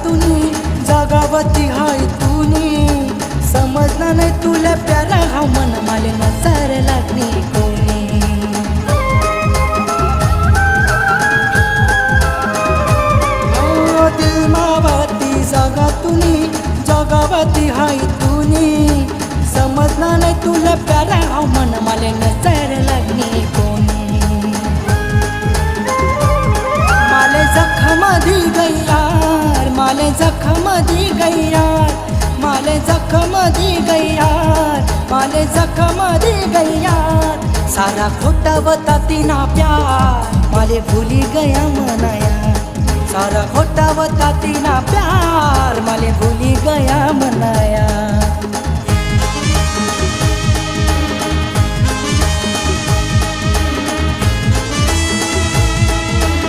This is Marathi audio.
जगातूनी जगावती हाय तूनी समजलं नाही तुला प्यारा हा मन माले नजर लागली कोणी दिल मावती जगातूनी जगावती हाय तूनी समजलं नाही तुला प्यारा हा मन माले नजर लागली कोणी माले जखम दी गई यार माले जखम दी गई यार माले जखम दी गई यार माले जखम दी गई यार सारा खोटा बता तीना प्यार माले भूली गया मनाया सारा खोटा बता तीना प्यार माले भूली गया मनाया